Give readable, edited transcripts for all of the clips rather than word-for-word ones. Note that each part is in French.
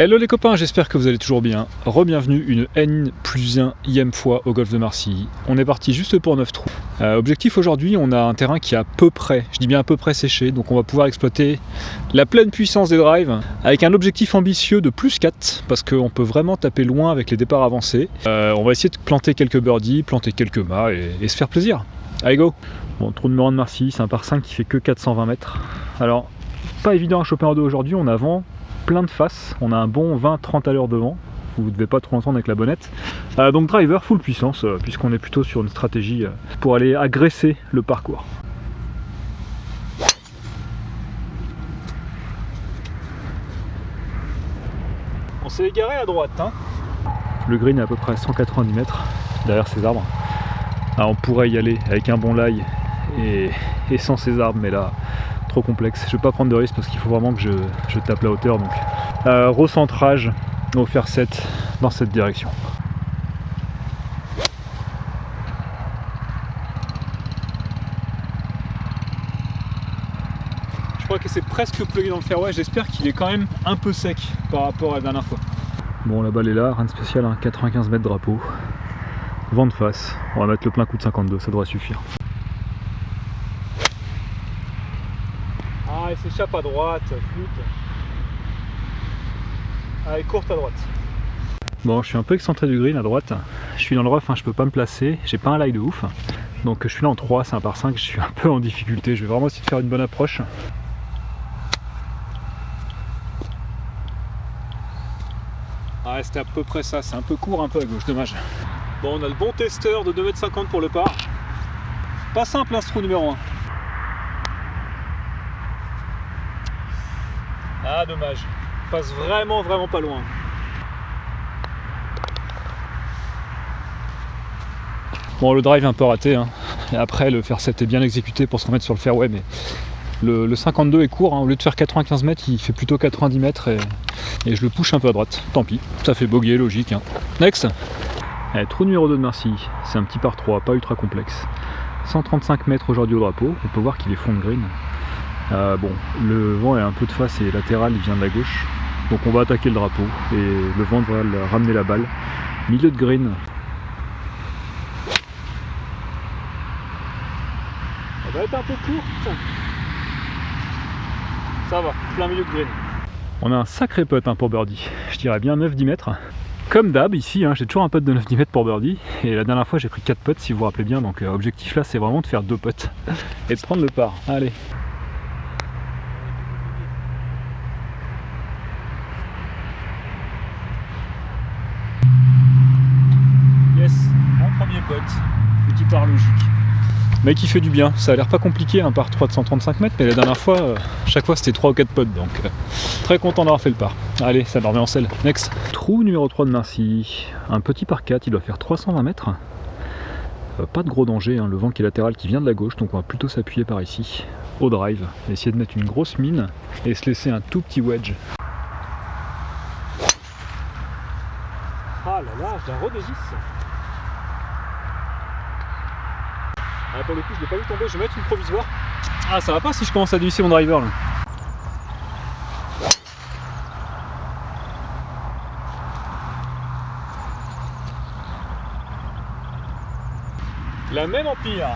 Hello les copains, j'espère que vous allez toujours bien. Re-bienvenue une N+1e fois au golf de Marcilly. On est parti juste pour 9 trous. Objectif aujourd'hui, on a un terrain qui est à peu près, je dis bien à peu près séché, donc on va pouvoir exploiter la pleine puissance des drives avec un objectif ambitieux de +4 parce qu'on peut vraiment taper loin avec les départs avancés. On va essayer de planter quelques birdies, planter quelques mâts et se faire plaisir. Allez go! Bon, trou numéro 1 de Marcilly, c'est un par 5 qui fait que 420 mètres. Alors, pas évident à choper en deux aujourd'hui, on a vent plein de face, on a un bon 20-30 à l'heure de vent, vous ne devez pas trop entendre avec la bonnette. Donc driver full puissance, puisqu'on est plutôt sur une stratégie pour aller agresser le parcours. On s'est égaré à droite, hein. Le green est à peu près à 190 mètres derrière ces arbres. Alors on pourrait y aller avec un bon lie et sans ces arbres, mais là trop complexe, je vais pas prendre de risque parce qu'il faut vraiment que je tape la hauteur, donc recentrage au fer 7 dans cette direction. Je crois que c'est presque plugué dans le fairway, j'espère qu'il est quand même un peu sec par rapport à la dernière fois. Bon, la balle est là, rien de spécial, hein, 95 mètres drapeau, vent de face, on va mettre le plein coup de 52, ça devrait suffire. Ah, il s'échappe à droite, flûte. Allez, courte à droite. Bon, je suis un peu excentré du green à droite. Je suis dans le rough, hein, je peux pas me placer. J'ai pas un lie de ouf. Donc je suis là en 3, c'est un par 5. Je suis un peu en difficulté. Je vais vraiment essayer de faire une bonne approche. Ah, c'était à peu près ça. C'est un peu court, un peu à gauche. Dommage. Bon, on a le bon testeur de 2,50 m pour le par. Pas simple, hein, ce trou numéro 1. Ah, dommage. Passe vraiment pas loin. Bon, le drive est un peu raté, hein. Et après le fer 7 est bien exécuté pour se remettre sur le fairway, mais le 52 est court, hein. Au lieu de faire 95 mètres, il fait plutôt 90 mètres et je le push un peu à droite. Tant pis, ça fait bogey, logique, hein. Next. Allez, trou numéro 2 de Marcilly, c'est un petit par 3, pas ultra complexe. 135 mètres aujourd'hui au drapeau, on peut voir qu'il est fond de green. Bon, le vent est un peu de face et latéral, il vient de la gauche. Donc on va attaquer le drapeau et le vent devrait ramener la balle. Milieu de green. Elle va être un peu courte. Ça va, plein milieu de green. On a un sacré putt, hein, pour birdie. Je dirais bien 9-10 mètres. Comme d'hab ici, hein, j'ai toujours un putt de 9-10 mètres pour birdie. Et la dernière fois j'ai pris 4 putts si vous vous rappelez bien. Donc objectif là c'est vraiment de faire 2 putts et de prendre le par. Allez. Premier putt, petit par logique. Mais qui fait du bien, ça a l'air pas compliqué, un par 3 de 135 mètres, mais la dernière fois, chaque fois c'était 3 ou 4 putts, donc très content d'avoir fait le par. Allez, ça me remet en selle. Next. Trou numéro 3 de Marcilly, un petit par 4, il doit faire 320 mètres. Pas de gros danger, hein, le vent qui est latéral qui vient de la gauche, donc on va plutôt s'appuyer par ici, au drive, essayer de mettre une grosse mine et se laisser un tout petit wedge. Ah là là, je la redégisse. Ah, pour le coup je l'ai pas vu tomber, je vais mettre une provisoire. Ah, ça va pas si je commence à dévisser mon driver là. La même en pire.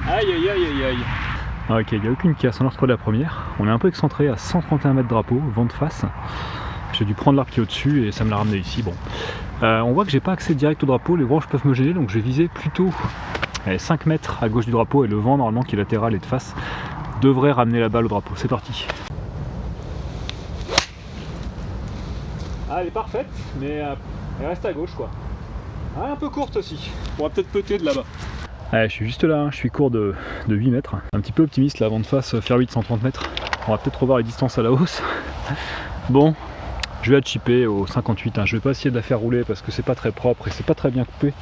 Aïe aïe aïe aïe aïe. Ok, il n'y a aucune casse, on a retrouvé la première. On est un peu excentré à 131 mètres drapeau, vent de face. J'ai dû prendre l'arc qui est au-dessus et ça me l'a ramené ici. Bon, on voit que j'ai pas accès direct au drapeau, les branches peuvent me gêner, donc je vais viser plutôt 5 mètres à gauche du drapeau et le vent normalement qui est latéral et de face devrait ramener la balle au drapeau. C'est parti. Ah, elle est parfaite, mais elle reste à gauche quoi. Ah, un peu courte aussi. On va peut-être putter de là-bas. Allez, je suis juste là, hein. Je suis court de 8 mètres. Un petit peu optimiste là, vent de face, faire 8, 130 mètres. On va peut-être revoir les distances à la hausse. Bon, je vais chipper au 58, hein. Je vais pas essayer de la faire rouler parce que c'est pas très propre et c'est pas très bien coupé.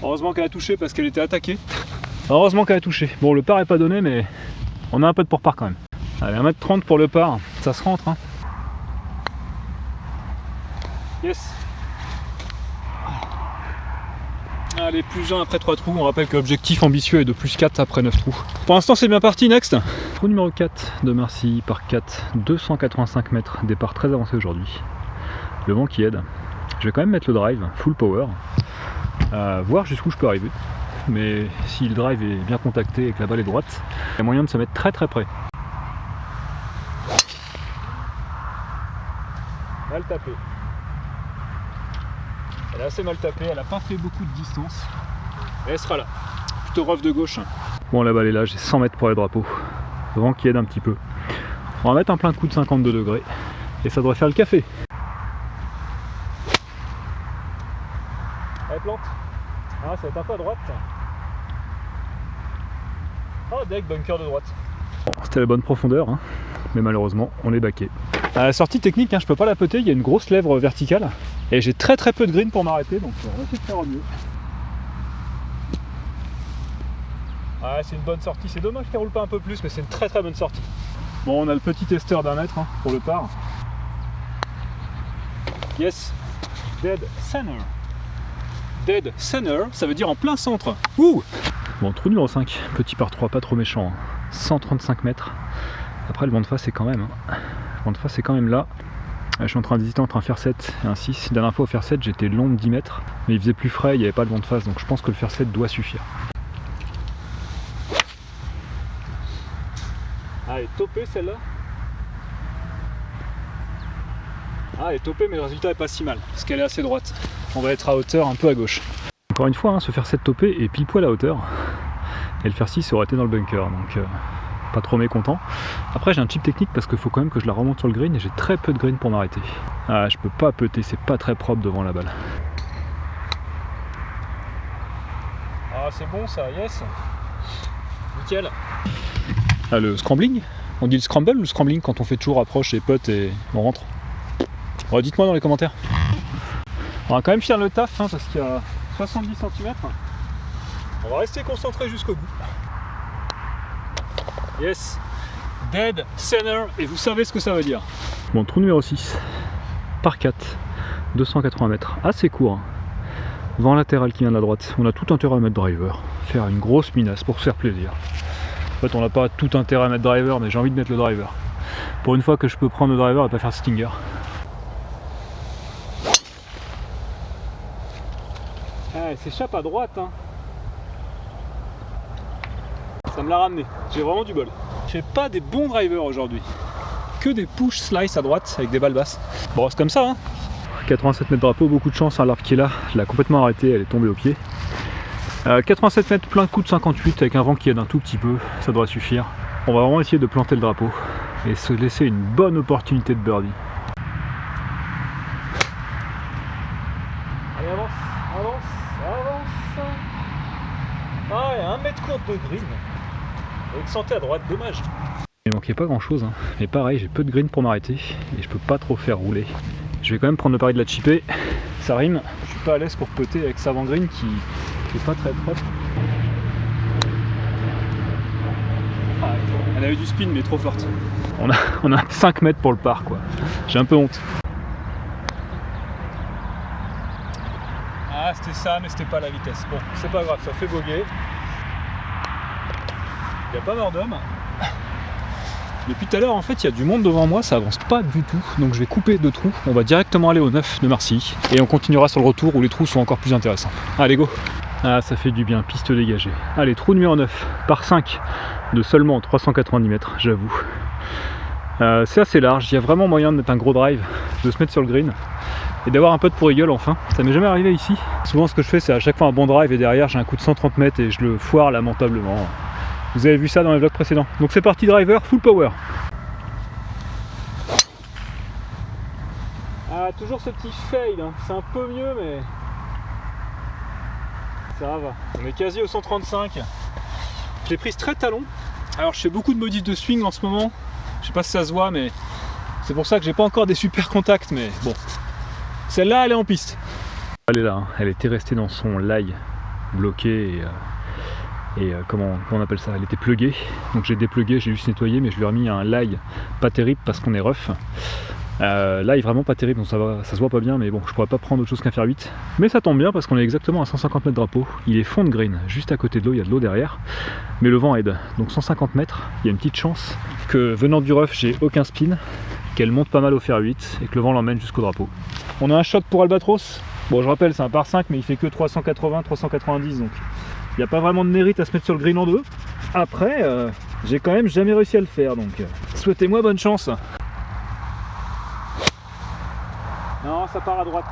Heureusement qu'elle a touché parce qu'elle était attaquée. Heureusement qu'elle a touché. Bon, le par est pas donné, mais on a un peu de pour par quand même. Allez, 1m30 pour le par, ça se rentre, hein. Yes. Allez, plus 1 après 3 trous. On rappelle que l'objectif ambitieux est de plus 4 après 9 trous. Pour l'instant, c'est bien parti. Next. Trou numéro 4 de Marcilly par 4, 285 mètres. Départ très avancé aujourd'hui. Le vent qui aide. Je vais quand même mettre le drive full power. Voir jusqu'où je peux arriver. Mais si le drive est bien contacté et que la balle est droite, il y a moyen de se mettre très très près. Mal tapé. Elle est assez mal tapée, elle n'a pas fait beaucoup de distance. Et elle sera là. Plutôt rough de gauche. Bon, la balle est là, j'ai 100 mètres pour les drapeaux. Le vent qui aide un petit peu. On va mettre un plein coup de 52 degrés. Et ça devrait faire le café. Elle plante. Ah, ça va être un peu à droite. Oh, deck, bunker de droite. Bon, c'était la bonne profondeur, hein. Mais malheureusement, on est baqué. À la sortie technique, hein, je peux pas la peter, il y a une grosse lèvre verticale. Et j'ai très très peu de green pour m'arrêter, donc on va essayer de faire au mieux. Ah, c'est une bonne sortie, c'est dommage qu'elle roule pas un peu plus, mais c'est une très très bonne sortie. Bon, on a le petit testeur d'1 mètre hein, pour le par. Yes, dead center. Dead center, ça veut dire en plein centre. Ouh. Bon, trou numéro 5, petit par 3, pas trop méchant. Hein. 135 mètres. Après, le vent de face, c'est quand même. Hein. Le vent de face, c'est quand même là. Je suis en train d'hésiter entre un fer 7 et un 6. La dernière fois au fer 7, j'étais long de 10 mètres. Mais il faisait plus frais, il n'y avait pas de vent de face. Donc je pense que le fer 7 doit suffire. Ah, elle est topée celle-là. Ah, elle est topée, mais le résultat est pas si mal. Parce qu'elle est assez droite. On va être à hauteur un peu à gauche. Encore une fois, hein, ce fer 7 topé est pile poil à hauteur. Et le fer 6 aurait été dans le bunker. Donc pas trop mécontent. Après, j'ai un chip technique parce qu'il faut quand même que je la remonte sur le green. Et j'ai très peu de green pour m'arrêter. Ah, je peux pas peter, c'est pas très propre devant la balle. Ah, c'est bon ça, yes. Nickel. Ah, le scrambling, on dit le scramble ou le scrambling quand on fait toujours approche et putt et on rentre. Bon, dites-moi dans les commentaires. On va quand même finir le taf hein, parce qu'il y a 70 cm. On va rester concentré jusqu'au bout. Yes, dead center, et vous savez ce que ça veut dire. Bon, trou numéro 6, par 4, 280 mètres, assez court. Hein. Vent latéral qui vient de la droite. On a tout intérêt à mettre driver, faire une grosse minace pour se faire plaisir. En fait, on n'a pas tout intérêt à mettre driver, mais j'ai envie de mettre le driver. Pour une fois que je peux prendre le driver et pas faire stinger. Ah, elle s'échappe à droite. Hein. Ça me l'a ramené. J'ai vraiment du bol. Je fais pas des bons drivers aujourd'hui. Que des push slice à droite avec des balles basses. Bon, c'est comme ça. Hein. 87 mètres drapeau, beaucoup de chance. Hein, l'arbre qui est là, je l'ai complètement arrêté, elle est tombée au pied. 87 mètres, plein de coup de 58 avec un vent qui aide un tout petit peu, ça devrait suffire. On va vraiment essayer de planter le drapeau et se laisser une bonne opportunité de birdie. Allez, avance, avance, avance. Ah, il y a 1 mètre courte de green. Avec santé à droite, dommage. Il manquait pas grand chose, hein. Mais pareil, j'ai peu de green pour m'arrêter et je peux pas trop faire rouler. Je vais quand même prendre le pari de la chipper, ça rime. Je suis pas à l'aise pour putter avec sa avant green qui est pas très propre. Ah, elle a eu du spin mais trop forte. On a 5 mètres pour le par quoi. J'ai un peu honte. Ah c'était ça mais c'était pas la vitesse. Bon c'est pas grave, ça fait boguer. Il n'y a pas mort d'homme. Depuis tout à l'heure en fait il y a du monde devant moi, ça avance pas du tout. Donc je vais couper 2 trous. On va directement aller au 9 de Marcilly. Et on continuera sur le retour où les trous sont encore plus intéressants. Allez go. Ah ça fait du bien, piste dégagée. Allez, trou numéro 9, par 5 de seulement 390 mètres, j'avoue. C'est assez large, il y a vraiment moyen de mettre un gros drive, de se mettre sur le green et d'avoir un putt pour eagle enfin. Ça m'est jamais arrivé ici. Souvent ce que je fais c'est à chaque fois un bon drive et derrière j'ai un coup de 130 mètres et je le foire lamentablement. Vous avez vu ça dans les vlogs précédents. Donc c'est parti driver, full power. Ah toujours ce petit fade, hein. C'est un peu mieux mais... ça va, on est quasi au 135. Je l'ai prise très talon. Alors je fais beaucoup de modifs de swing en ce moment. Je sais pas si ça se voit mais c'est pour ça que j'ai pas encore des super contacts mais bon. Celle-là elle est en piste. Elle est là, hein. Elle était restée dans son lie bloqué et comment on appelle ça, elle était pluguée. Donc j'ai déplugué, j'ai juste nettoyé mais je lui ai remis un lie pas terrible parce qu'on est rough. Là il est vraiment pas terrible, donc ça se voit pas bien, mais bon je pourrais pas prendre autre chose qu'un fer 8. Mais ça tombe bien parce qu'on est exactement à 150 mètres de drapeau. Il est fond de green, juste à côté de l'eau, il y a de l'eau derrière, mais le vent aide. Donc 150 mètres, il y a une petite chance que venant du rough j'ai aucun spin, qu'elle monte pas mal au fer 8 et que le vent l'emmène jusqu'au drapeau. On a un shot pour Albatros. Bon je rappelle c'est un par 5 mais il fait que 380-390, donc il n'y a pas vraiment de mérite à se mettre sur le green en deux. Après j'ai quand même jamais réussi à le faire, donc souhaitez-moi bonne chance. Non, ça part à droite,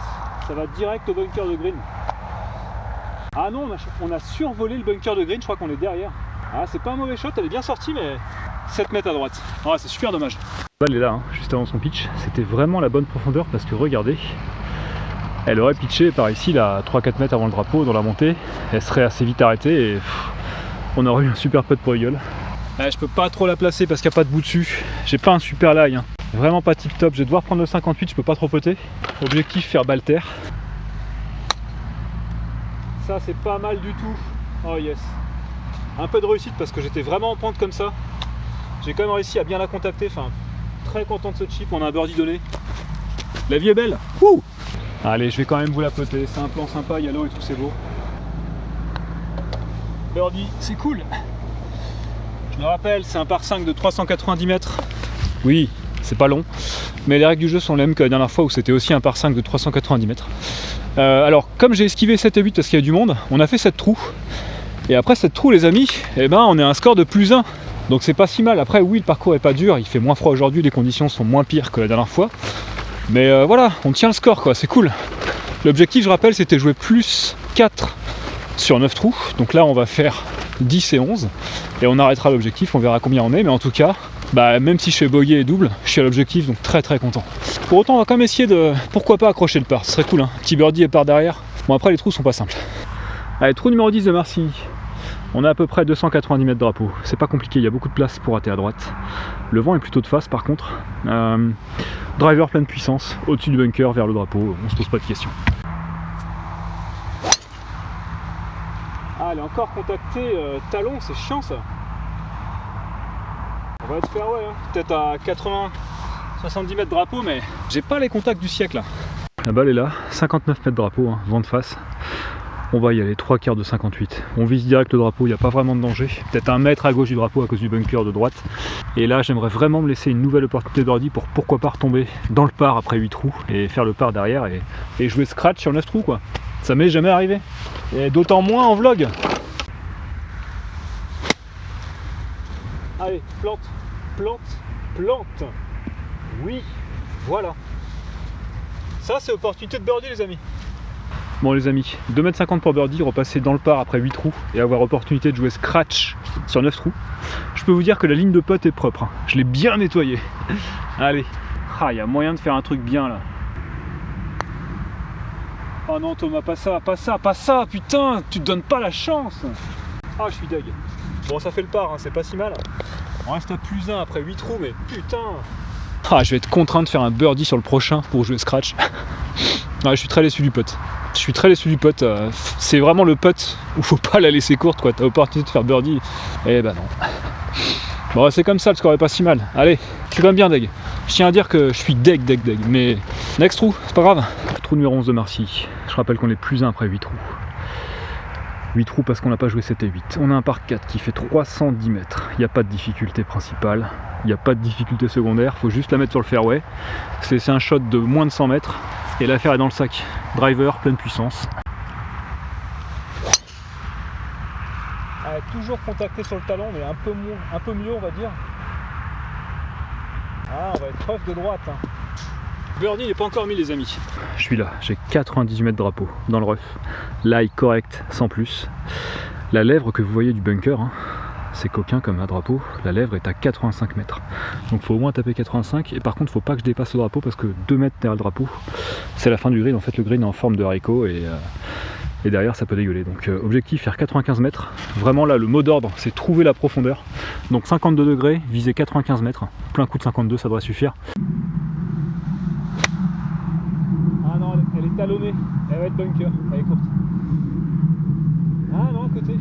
ça va direct au bunker de green. Ah non, on a survolé le bunker de green, je crois qu'on est derrière. Ah, c'est pas un mauvais shot, elle est bien sortie, mais 7 mètres à droite. Ah, c'est super dommage. La balle est là, hein, juste avant son pitch. C'était vraiment la bonne profondeur parce que regardez, elle aurait pitché par ici, là, 3-4 mètres avant le drapeau, dans la montée. Elle serait assez vite arrêtée et on aurait eu un super putt pour Eagle. Je peux pas trop la placer parce qu'il n'y a pas de bout dessus. J'ai pas un super lie, hein. Vraiment pas tip top. Je vais devoir prendre le 58, je peux pas trop poter. Objectif faire balle terre. Ça c'est pas mal du tout. Oh yes. Un peu de réussite parce que j'étais vraiment en pente comme ça. J'ai quand même réussi à bien la contacter. Enfin, très content de ce chip. On a un birdie donné. La vie est belle. Wouh! Allez, je vais quand même vous la poter. C'est un plan sympa, il y a l'eau et tout, c'est beau. Birdie, c'est cool. Je me rappelle, c'est un par 5 de 390 mètres. Oui, c'est pas long, mais les règles du jeu sont les mêmes que la dernière fois où c'était aussi un par 5 de 390 mètres. Alors, comme j'ai esquivé 7 et 8 parce qu'il y a du monde, on a fait 7 trous. Et après 7 trous, les amis, eh ben, on est à un score de +1. Donc c'est pas si mal. Après, oui, le parcours est pas dur, il fait moins froid aujourd'hui, les conditions sont moins pires que la dernière fois. Mais voilà, on tient le score, quoi, c'est cool. L'objectif, je rappelle, c'était jouer +4 sur 9 trous. Donc là, on va faire 10 et 11. Et on arrêtera l'objectif, on verra combien on est. Mais en tout cas, bah, même si je fais bogey et double, je suis à l'objectif, donc très très content. Pour autant, on va quand même essayer de, pourquoi pas, accrocher le par. Ce serait cool, hein. Petit birdie et par derrière. Bon, après, les trous sont pas simples. Allez, trou numéro 10 de Marcy. On a à peu près 290 mètres de drapeau. C'est pas compliqué, il y a beaucoup de place pour rater à droite. Le vent est plutôt de face par contre. Driver pleine puissance, au-dessus du bunker, vers le drapeau, on se pose pas de questions. Ah, elle est encore contactée talon, c'est chiant ça. On va être fairway, hein. Peut-être à 80-70 mètres de drapeau, mais j'ai pas les contacts du siècle là. La balle est là, 59 mètres de drapeau, hein, vent de face. On va y aller, 3/4 de 58. On vise direct le drapeau, il n'y a pas vraiment de danger. Peut-être 1 mètre à gauche du drapeau à cause du bunker de droite. Et là, j'aimerais vraiment me laisser une nouvelle opportunité de birdie pour pourquoi pas retomber dans le par après 8 trous et faire le par derrière et jouer scratch sur 9 trous, quoi. Ça m'est jamais arrivé. Et d'autant moins en vlog. Allez, plante, plante, plante. Oui, voilà. Ça, c'est opportunité de birdie, les amis. Bon les amis, 2,50 m pour birdie, repasser dans le par après 8 trous et avoir opportunité de jouer scratch sur 9 trous. Je peux vous dire que la ligne de putt est propre, hein. Je l'ai bien nettoyée. Allez, ah, il y a moyen de faire un truc bien là. Oh non Thomas, pas ça, pas ça, pas ça, putain, tu te donnes pas la chance. Ah, je suis deg. Bon, ça fait le par, hein, c'est pas si mal. On reste à +1 après 8 trous, mais putain. Ah, je vais être contraint de faire un birdie sur le prochain pour jouer scratch. Ah, je suis très déçu du putt. Je suis très déçu du putt. C'est vraiment le putt où faut pas la laisser courte, quoi. T'as l'opportunité de faire birdie. Eh ben non. Bon, c'est comme ça, le score est pas si mal. Allez, je suis quand même bien deg. Je tiens à dire que je suis deg. Mais next trou, c'est pas grave. Trou numéro 11 de Marcy. Je rappelle qu'on est +1 après 8 trous. 8 trous parce qu'on n'a pas joué 7 et 8. On a un par 4 qui fait 310 mètres. Il n'y a pas de difficulté principale. Il n'y a pas de difficulté secondaire. Il faut juste la mettre sur le fairway. C'est un shot de moins de 100 mètres. Et l'affaire est dans le sac. Driver, pleine puissance. Toujours contacté sur le talon, mais un peu mieux, on va dire. Ah, on va être prof de droite. Hein. Birdie n'est pas encore mis, les amis. Je suis là, j'ai 98 mètres de drapeau dans le rough. Lie correct, sans plus. La lèvre que vous voyez du bunker, hein, c'est coquin comme un drapeau. La lèvre est à 85 mètres. Donc il faut au moins taper 85. Et par contre, il ne faut pas que je dépasse le drapeau parce que 2 mètres derrière le drapeau, c'est la fin du green. En fait, le green est en forme de haricot et derrière ça peut dégueuler. Donc objectif faire 95 mètres. Vraiment là le mot d'ordre c'est trouver la profondeur. Donc 52 degrés, viser 95 mètres. Plein coup de 52 ça devrait suffire. Ah non elle est talonnée, elle va être bunker, elle est courte. Ah non à côté.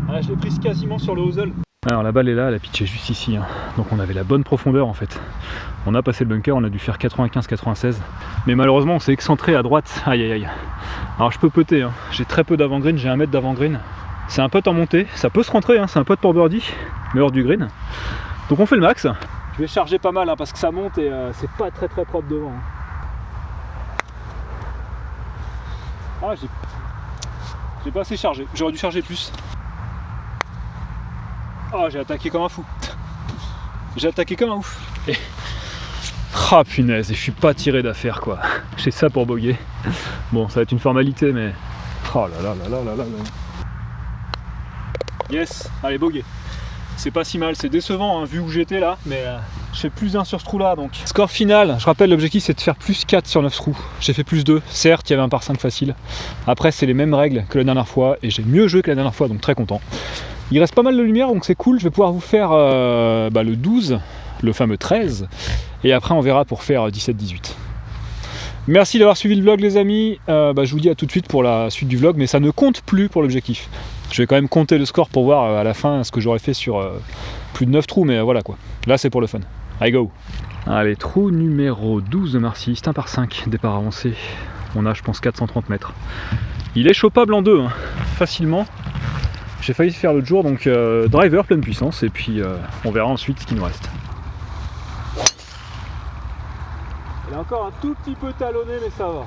Ah je l'ai prise quasiment sur le hosel. Alors la balle est là, elle a pitché juste ici, hein. Donc on avait la bonne profondeur en fait. On a passé le bunker, on a dû faire 95-96. Mais malheureusement on s'est excentré à droite. Aïe aïe aïe. Alors je peux putter, hein. J'ai très peu d'avant-green, j'ai 1 mètre d'avant-green. C'est un putt en montée, ça peut se rentrer, hein. C'est un putt pour birdie, mais hors du green. Donc on fait le max. Je vais charger pas mal, hein, parce que ça monte et c'est pas très propre devant, hein. Ah, j'ai pas assez chargé, j'aurais dû charger plus. Ah, j'ai attaqué comme un fou. J'ai attaqué comme un ouf. Et... ah punaise, et je suis pas tiré d'affaire quoi. J'ai ça pour boguer. Bon, ça va être une formalité, mais... oh là là là là là là là. Yes, allez, boguer. C'est pas si mal, c'est décevant, hein, vu où j'étais là, mais je fais plus 1 sur ce trou là, donc... Score final, je rappelle, l'objectif c'est de faire plus 4 sur 9 trous. J'ai fait plus 2, certes, il y avait un par 5 facile. Après, c'est les mêmes règles que la dernière fois, et j'ai mieux joué que la dernière fois, donc très content. Il reste pas mal de lumière, donc c'est cool, je vais pouvoir vous faire le 12, le fameux 13, et après on verra pour faire 17-18. Merci d'avoir suivi le vlog les amis, je vous dis à tout de suite pour la suite du vlog, mais ça ne compte plus pour l'objectif. Je vais quand même compter le score pour voir à la fin ce que j'aurais fait sur plus de 9 trous, mais voilà quoi. Là c'est pour le fun. Allez go. Allez, trou numéro 12 de Marcy, c'est un par 5, départ avancé. On a je pense 430 mètres. Il est chopable en deux, hein, facilement. J'ai failli faire l'autre jour, donc driver pleine puissance, et puis on verra ensuite ce qui nous reste. Elle est encore un tout petit peu talonnée, mais ça va.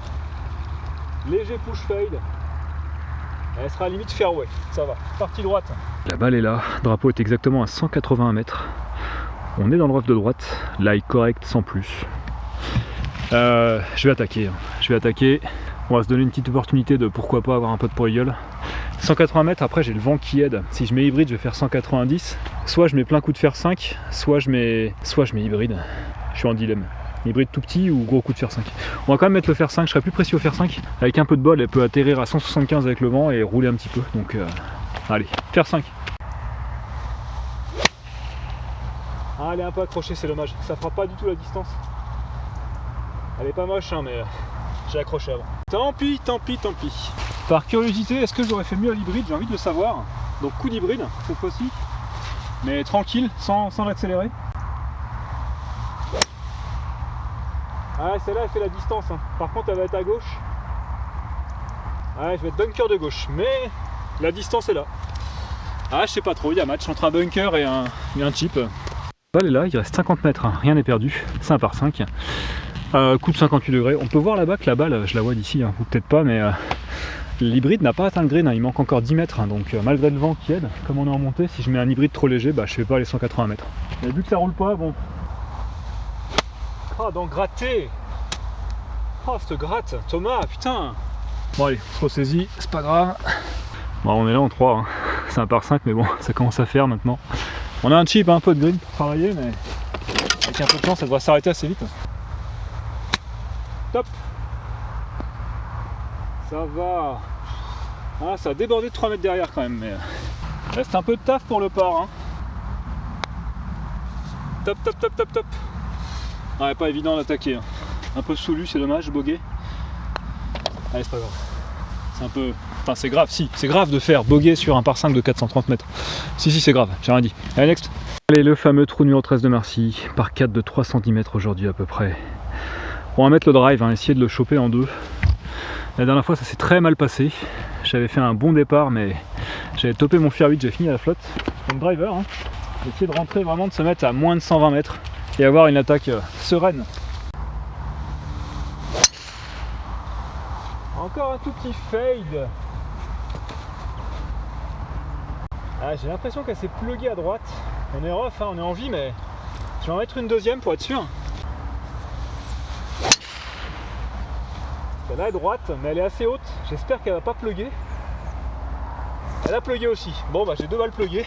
Léger push fade. Elle sera à limite fairway, ça va. Partie droite. La balle est là, le drapeau est exactement à 181 mètres. On est dans le rough de droite, lie correct sans plus. Je vais attaquer, hein. Je vais attaquer. On va se donner une petite opportunité de pourquoi pas avoir un putt pour eagle. 180 mètres, après j'ai le vent qui aide. Si je mets hybride, je vais faire 190. Soit je mets plein coup de fer 5, soit je mets hybride. Je suis en dilemme. Hybride tout petit ou gros coup de fer 5. On va quand même mettre le fer 5, je serai plus précis au fer 5. Avec un peu de bol, elle peut atterrir à 175 avec le vent et rouler un petit peu. Donc allez, fer 5. Ah, elle est un peu accrochée, c'est dommage. Ça fera pas du tout la distance. Elle est pas moche, hein, mais j'ai accroché avant. Tant pis, tant pis, tant pis. Par curiosité, est-ce que j'aurais fait mieux à l'hybride? J'ai envie de le savoir. Donc coup d'hybride cette fois-ci, mais tranquille, sans l'accélérer. Ah, celle-là elle fait la distance, hein. Par contre elle va être à gauche. Ah, je vais être bunker de gauche, mais la distance est là. Ah, je sais pas trop, il y a match entre un bunker et un chip. La balle est là, il reste 50 mètres, hein. Rien n'est perdu, c'est un par 5. Coup de 58 degrés, on peut voir là-bas que la balle, je la vois d'ici, hein, ou peut-être pas, mais l'hybride n'a pas atteint le green, hein. Il manque encore 10 mètres, hein. Donc malgré le vent qui aide, comme on est en montée, si je mets un hybride trop léger, je fais pas les 180 mètres. Mais vu que ça roule pas, bon. Ah, donc gratter. Oh, cette gratte, Thomas, putain. Bon allez, on se ressaisit, c'est pas grave. Bon, on est là en 3, hein. C'est un par 5, mais bon, ça commence à faire maintenant. On a un chip, un peu de green pour travailler, mais avec un peu de temps, ça devrait s'arrêter assez vite. Top. Ça va. Ah, ça a débordé de 3 mètres derrière quand même, mais reste un peu de taf pour le par, hein. Top, top, top, top, top. Ouais, pas évident d'attaquer, hein. Un peu soulu, c'est dommage, boguer. Allez, c'est pas grave. C'est un peu... Enfin, c'est grave, si. C'est grave de faire boguer sur un par 5 de 430 mètres. Si, c'est grave, j'ai rien dit. Allez, next. Allez, le fameux trou numéro 13 de Marcy. Par 4 de 3 cm aujourd'hui à peu près. On va mettre le drive, hein, essayer de le choper en deux. La dernière fois, ça s'est très mal passé. J'avais fait un bon départ, mais j'avais topé mon fer 8, j'ai fini à la flotte. Donc driver, hein. Essayer de rentrer vraiment, de se mettre à moins de 120 mètres. Et avoir une attaque sereine. Encore un tout petit fade. Ah, j'ai l'impression qu'elle s'est pluguée à droite. On est rough, hein, on est en vie, mais je vais en mettre une deuxième pour être sûr. Celle-là est droite, mais elle est assez haute. J'espère qu'elle va pas pluguer. Elle a plugué aussi. Bon, j'ai 2 balles pluguées.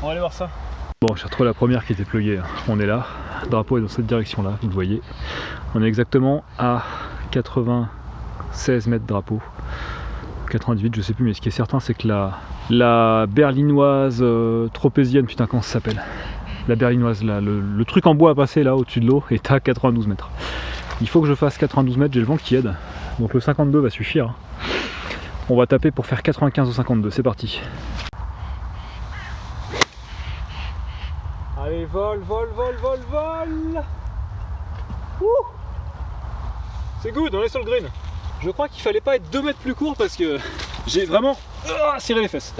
On va aller voir ça. Bon, j'ai retrouvé la première qui était pluguée. On est là. Le drapeau est dans cette direction-là, vous le voyez. On est exactement à 96 mètres drapeau. 98, je sais plus, mais ce qui est certain, c'est que la berlinoise tropézienne, putain, comment ça s'appelle? La berlinoise, là, le truc en bois à passer là au-dessus de l'eau est à 92 mètres. Il faut que je fasse 92 mètres, j'ai le vent qui aide. Donc le 52 va suffire. On va taper pour faire 95 au 52, c'est parti. Allez, vol, vol, vol, vol, vol. Ouh. C'est good, on est sur le green. Je crois qu'il fallait pas être 2 mètres plus court parce que j'ai vraiment serré les fesses.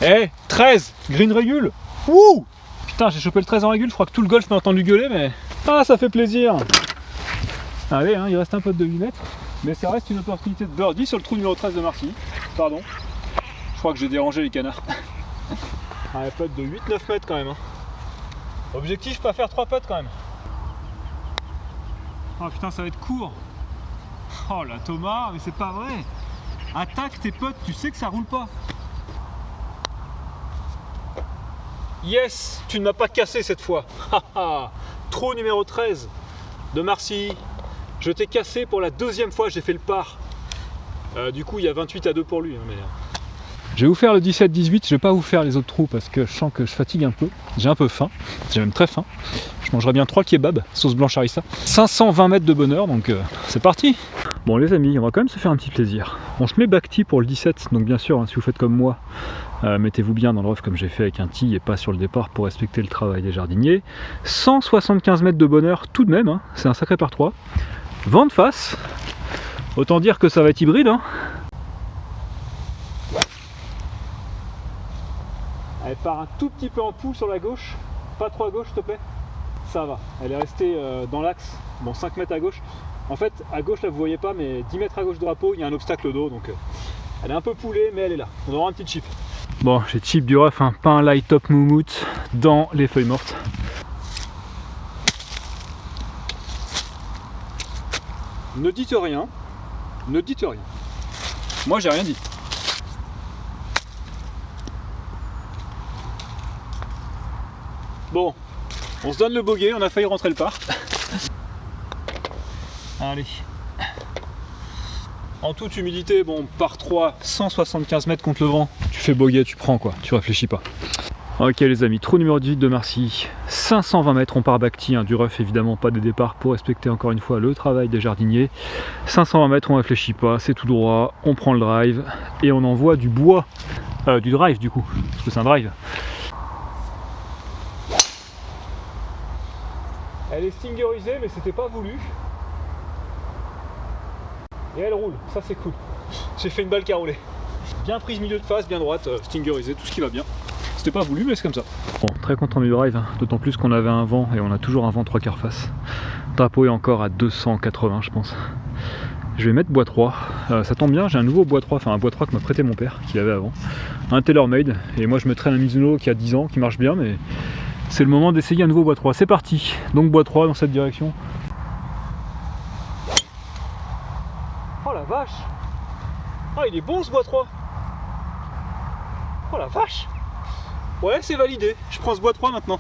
Eh, 13, green régule. Ouh. Putain, j'ai chopé le 13 en régule, je crois que tout le golf m'a entendu gueuler, mais... Ah, ça fait plaisir. Allez, hein, il reste un putt de 8 mètres, mais ça reste une opportunité de birdie sur le trou numéro 13 de Marcy. Pardon, je crois que j'ai dérangé les canards. Un putt de 8-9 mètres quand même. Hein. Objectif, pas faire 3 putts quand même. Oh putain, ça va être court. Oh là, Thomas, mais c'est pas vrai. Attaque tes putts, tu sais que ça roule pas. Yes, tu ne m'as pas cassé cette fois. Trou numéro 13 de Marcy. Je t'ai cassé pour la 2e fois, j'ai fait le par. Du coup, il y a 28-2 pour lui. Hein, mais... Je vais vous faire le 17-18, je vais pas vous faire les autres trous parce que je sens que je fatigue un peu. J'ai un peu faim, j'ai même très faim. Je mangerai bien 3 kebabs, sauce blanche harissa. 520 mètres de bonheur, donc c'est parti. Bon les amis, on va quand même se faire un petit plaisir. On se met back tee pour le 17, donc bien sûr, hein, si vous faites comme moi, mettez-vous bien dans le rough comme j'ai fait avec un tee et pas sur le départ pour respecter le travail des jardiniers. 175 mètres de bonheur tout de même, hein, c'est un sacré par 3. Vent de face, autant dire que ça va être hybride. Hein. Elle part un tout petit peu en poule sur la gauche, pas trop à gauche s'il te plaît. Ça va, elle est restée dans l'axe, bon 5 mètres à gauche. En fait, à gauche là vous voyez pas, mais 10 mètres à gauche du drapeau, il y a un obstacle au dos, donc elle est un peu poulée, mais elle est là. On aura un petit chip. Bon, j'ai chip du rough, hein, pas un light top moumoute dans les feuilles mortes. Ne dites rien, ne dites rien. Moi j'ai rien dit. Bon, on se donne le bogey, on a failli rentrer le par. Allez. En toute humilité, bon, par 3, 175 mètres contre le vent, tu fais bogey, tu prends quoi, tu réfléchis pas. Ok les amis, trou numéro 18 de Marcy, 520 mètres, on part back tee, hein, du rough évidemment, pas de départ pour respecter encore une fois le travail des jardiniers. 520 mètres, on réfléchit pas, c'est tout droit, on prend le drive et on envoie du bois, du drive du coup, parce que c'est un drive. Elle est stingerisée mais c'était pas voulu. Et elle roule, ça c'est cool. J'ai fait une balle qui a roulé. Bien prise milieu de face, bien droite, stingerisée, tout ce qui va bien. C'était pas voulu mais c'est comme ça. Bon, très content du drive, hein, d'autant plus qu'on avait un vent et on a toujours un vent 3/4 face. Le drapeau est encore à 280 je pense. Je vais mettre bois 3. Ça tombe bien, j'ai un nouveau bois 3, enfin un bois 3 que m'a prêté mon père, qu'il avait avant. Un TaylorMade, et moi je me traîne un Mizuno qui a 10 ans, qui marche bien, mais c'est le moment d'essayer un nouveau bois 3. C'est parti, donc bois 3 dans cette direction. Oh la vache! Ah il est bon ce bois 3! Oh la vache! Ouais c'est validé, je prends ce bois 3 maintenant.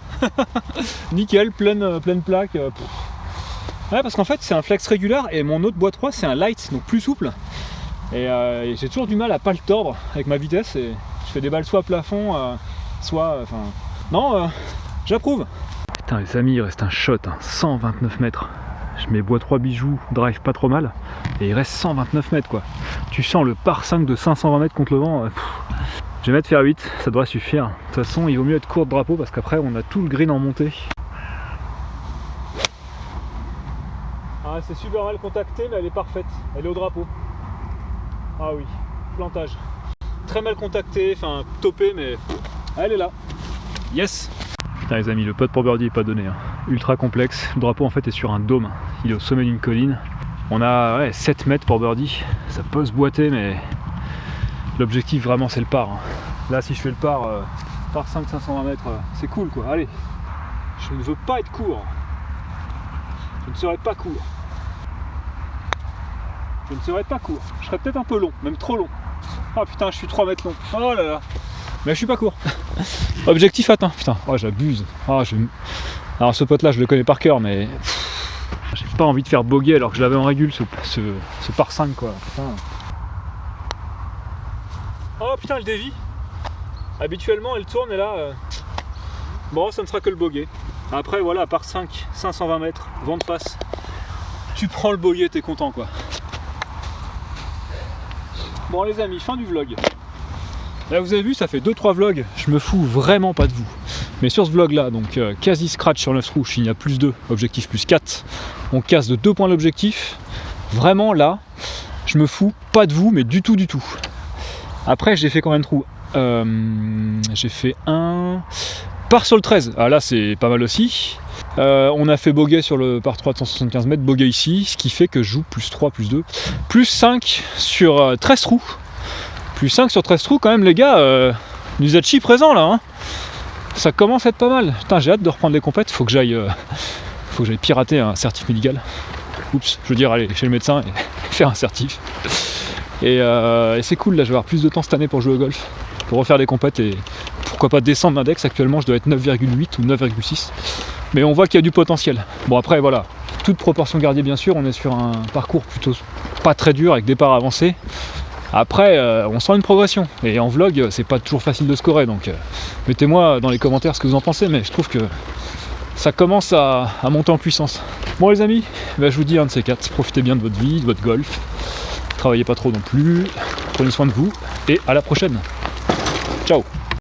Nickel, pleine plaque. Ouais parce qu'en fait c'est un flex régulier et mon autre bois 3 c'est un light, donc plus souple. Et j'ai toujours du mal à pas le tordre avec ma vitesse et je fais des balles soit à plafond, soit... Enfin... non, j'approuve. Putain les amis, il reste un shot, hein, 129 mètres. Je mets bois 3 bijoux, drive pas trop mal, et il reste 129 mètres quoi. Tu sens le par 5 de 520 mètres contre le vent. Je vais mettre faire 8, ça devrait suffire. De toute façon, il vaut mieux être court de drapeau parce qu'après on a tout le green en montée. Ah, c'est super mal contacté, mais elle est parfaite. Elle est au drapeau. Ah oui, plantage. Très mal contacté, enfin topé, mais elle est là. Yes! Putain les amis, le putt pour birdie est pas donné. Hein. Ultra complexe. Le drapeau en fait est sur un dôme. Il est au sommet d'une colline. On a ouais, 7 mètres pour birdie. Ça peut se boiter, mais l'objectif vraiment c'est le par. Hein. Là si je fais le par 5 520 mètres, c'est cool quoi. Allez, je ne veux pas être court. Je ne serai pas court. Je ne serai pas court. Je serai peut-être un peu long, même trop long. Oh putain, je suis 3 mètres long. Oh là là. Mais je suis pas court. Objectif atteint. Putain, oh j'abuse. Oh, alors ce pote là, je le connais par cœur, mais j'ai pas envie de faire bogey alors que je l'avais en régule ce par 5 quoi. Putain. Oh putain, elle dévie. Habituellement, elle tourne et là, bon, ça ne sera que le bogey. Après, voilà, par 5, 520 mètres, vent de face. Tu prends le bogey, t'es content quoi. Bon les amis, fin du vlog. Là vous avez vu, ça fait 2-3 vlogs, je me fous vraiment pas de vous. Mais sur ce vlog là, donc quasi scratch sur 9 trous, je finis à plus 2, objectif plus 4. On casse de 2 points l'objectif. Vraiment là, je me fous pas de vous, mais du tout. Après, j'ai fait combien de trous? J'ai fait un... Par sur le 13, ah là c'est pas mal aussi. On a fait bogey sur le par 3 de 175 mètres, bogey ici, ce qui fait que je joue plus 3, plus 2, plus 5 sur 13 trous. Plus 5 sur 13 trous quand même les gars, Nusachi présent là, hein. Ça commence à être pas mal. Putain, j'ai hâte de reprendre les compètes, faut que j'aille pirater un certif médical. Oups, je veux dire aller chez le médecin et faire un certif. Et c'est cool là, je vais avoir plus de temps cette année pour jouer au golf, pour refaire des compètes et pourquoi pas descendre l'index. Actuellement je dois être 9,8 ou 9,6, mais on voit qu'il y a du potentiel. Bon après voilà, toute proportion gardée bien sûr, on est sur un parcours plutôt pas très dur avec départ avancé. Après on sent une progression et en vlog c'est pas toujours facile de scorer, donc mettez-moi dans les commentaires ce que vous en pensez, mais je trouve que ça commence à monter en puissance. Bon les amis, je vous dis un de ces quatre, profitez bien de votre vie, de votre golf, travaillez pas trop non plus, prenez soin de vous et à la prochaine. Ciao.